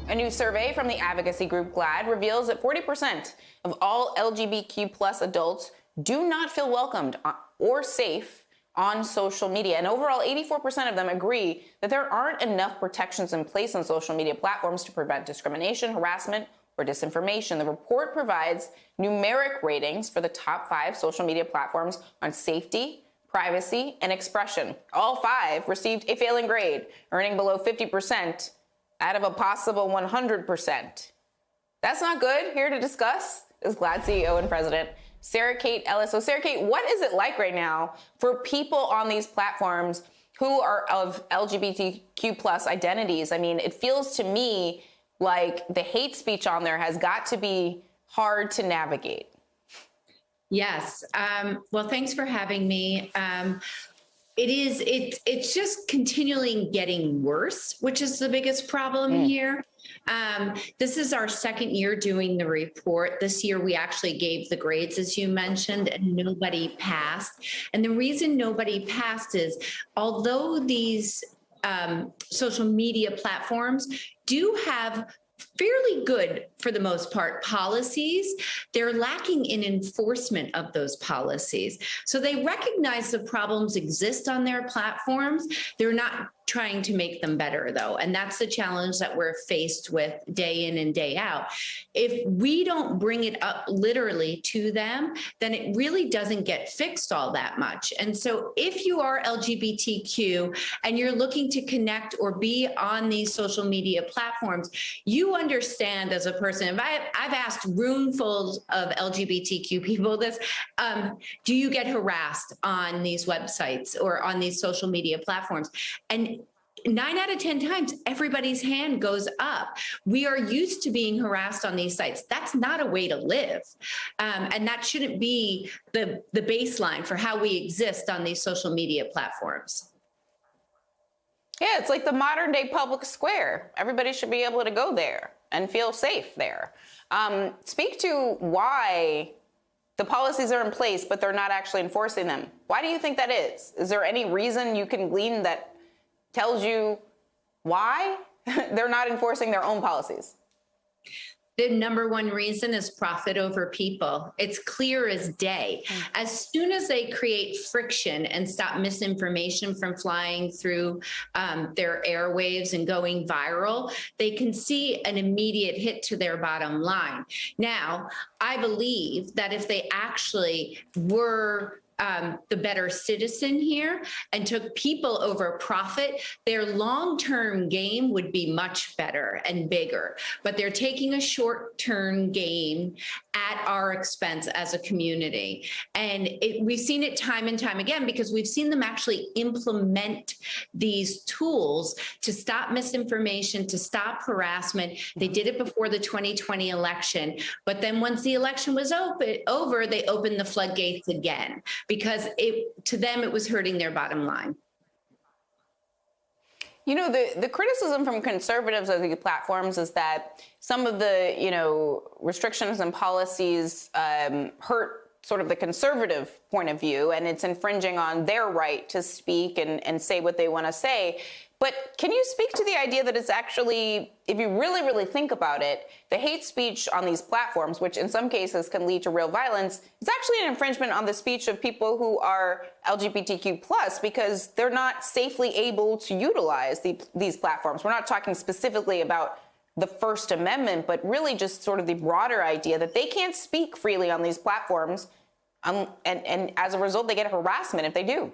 A new survey from the advocacy group GLAAD reveals that 40% of all LGBTQ plus adults do not feel welcomed or safe on social media. And overall, 84% of them agree that there aren't enough protections in place on social media platforms to prevent discrimination, harassment, or disinformation. The report provides numeric ratings for the top 5 social media platforms on safety, privacy, and expression. All 5 received a failing grade, earning below 50% out of a possible 100%. That's not good. Here to discuss is GLAAD CEO and President Sarah Kate Ellis. So Sarah Kate, what is it like right now for people on these platforms who are of LGBTQ plus identities? I mean, it feels to me like the hate speech on there has got to be hard to navigate. Yes. Well, thanks for having me. It's just continually getting worse, which is the biggest problem here. This is our second year doing the report. This year, we actually gave the grades, as you mentioned, and nobody passed. And the reason nobody passed is, although these social media platforms do have fairly good, for the most part, policies, they're lacking in enforcement of those policies. So they recognize the problems exist on their platforms. They're not trying to make them better, though. And that's the challenge that we're faced with day in and day out. If we don't bring it up literally to them, then it really doesn't get fixed all that much. And so if you are LGBTQ and you're looking to connect or be on these social media platforms, you understand as a person, I've asked roomfuls of LGBTQ people this, do you get harassed on these websites or on these social media platforms? And 9 out of 10 times, everybody's hand goes up. We are used to being harassed on these sites. That's not a way to live. And that shouldn't be the baseline for how we exist on these social media platforms. Yeah, it's like the modern day public square. Everybody should be able to go there and feel safe there. Speak to why the policies are in place, but they're not actually enforcing them. Why do you think that is? Is there any reason you can glean that tells you why they're not enforcing their own policies? The number one reason is profit over people. It's clear as day. As soon as they create friction and stop misinformation from flying through their airwaves and going viral, they can see an immediate hit to their bottom line. Now, I believe that if they actually were the better citizen here and took people over profit, their long-term game would be much better and bigger. But they're taking a short-term gain at our expense as a community. And we've seen it time and time again because we've seen them actually implement these tools to stop misinformation, to stop harassment. They did it before the 2020 election. But then once the election was over, they opened the floodgates again, because to them, it was hurting their bottom line. You know, the criticism from conservatives of these platforms is that some of the, restrictions and policies hurt sort of the conservative point of view, and it's infringing on their right to speak and say what they want to say. But can you speak to the idea that it's actually, if you really, really think about it, the hate speech on these platforms, which in some cases can lead to real violence, is actually an infringement on the speech of people who are LGBTQ plus, because they're not safely able to utilize these platforms. We're not talking specifically about the First Amendment, but really just sort of the broader idea that they can't speak freely on these platforms, and as a result, they get harassment if they do.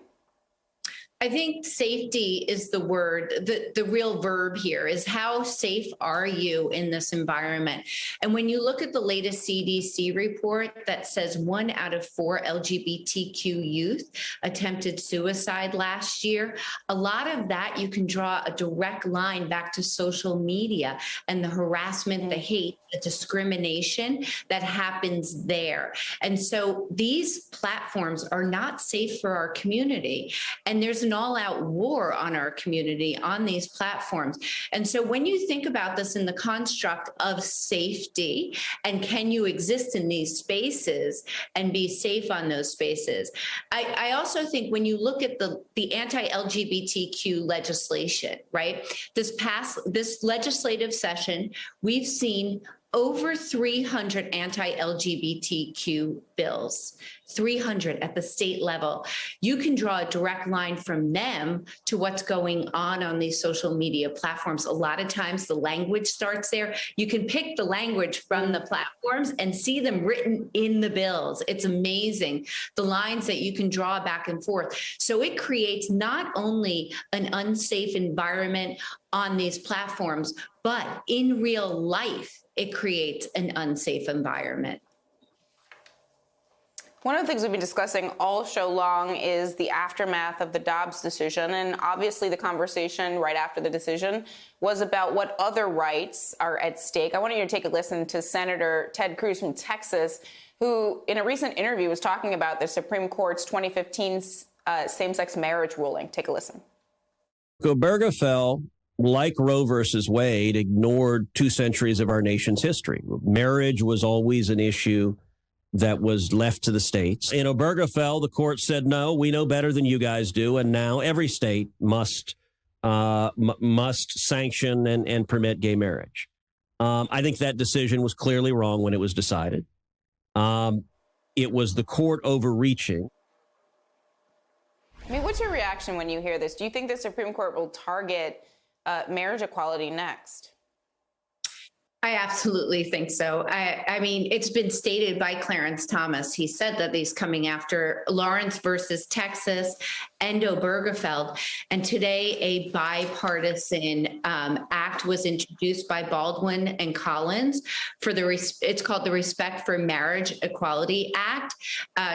I think safety is the word, the real verb here is how safe are you in this environment? And when you look at the latest CDC report that says 1 out of 4 LGBTQ youth attempted suicide last year, a lot of that you can draw a direct line back to social media and the harassment, the hate, the discrimination that happens there. And so these platforms are not safe for our community. And there's an an all-out war on our community on these platforms. And so when you think about this in the construct of safety and can you exist in these spaces and be safe on those spaces, I also think when you look at the anti-LGBTQ legislation, right? This legislative session, we've seen over 300 anti-LGBTQ bills, 300 at the state level. You can draw a direct line from them to what's going on these social media platforms. A lot of times the language starts there. You can pick the language from the platforms and see them written in the bills. It's amazing, the lines that you can draw back and forth. So it creates not only an unsafe environment on these platforms, but in real life, it creates an unsafe environment. One of the things we've been discussing all show long is the aftermath of the Dobbs decision. And obviously the conversation right after the decision was about what other rights are at stake. I want you to take a listen to Senator Ted Cruz from Texas, who in a recent interview was talking about the Supreme Court's 2015 same-sex marriage ruling. Take a listen. Obergefell, like Roe versus Wade, ignored 2 centuries of our nation's history. Marriage was always an issue that was left to the states. In Obergefell, the court said, no, we know better than you guys do. And now every state must sanction and permit gay marriage. I think that decision was clearly wrong when it was decided. It was the court overreaching. I mean, what's your reaction when you hear this? Do you think the Supreme Court will target marriage equality next? I absolutely think so. I mean, it's been stated by Clarence Thomas. He said that he's coming after Lawrence versus Texas and Obergefell. And today, a bipartisan act was introduced by Baldwin and Collins it's called the Respect for Marriage Equality Act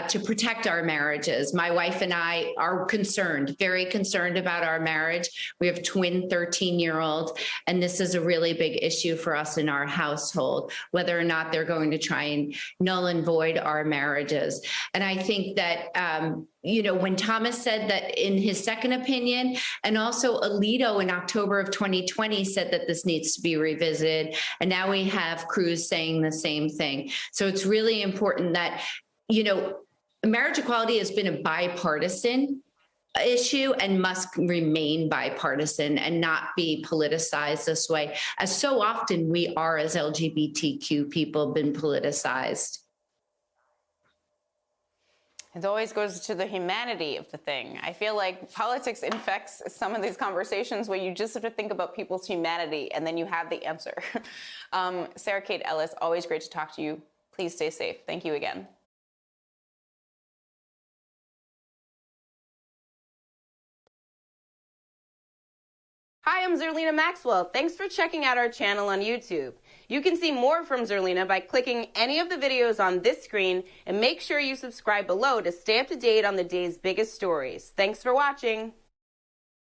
to protect our marriages. My wife and I are concerned, very concerned about our marriage. We have twin 13-year-olds, and this is a really big issue for us in our household, whether or not they're going to try and null and void our marriages. And I think that, when Thomas said that in his second opinion, and also Alito in October of 2020 said that this needs to be revisited. And now we have Cruz saying the same thing. So it's really important that, marriage equality has been a bipartisan issue and must remain bipartisan and not be politicized this way, as so often we are as LGBTQ people been politicized. It always goes to the humanity of the thing. I feel like politics infects some of these conversations where you just have to think about people's humanity and then you have the answer. Sarah Kate Ellis, always great to talk to you. Please stay safe. Thank you again. Hi, I'm Zerlina Maxwell. Thanks for checking out our channel on YouTube. You can see more from Zerlina by clicking any of the videos on this screen, and make sure you subscribe below to stay up to date on the day's biggest stories. Thanks for watching.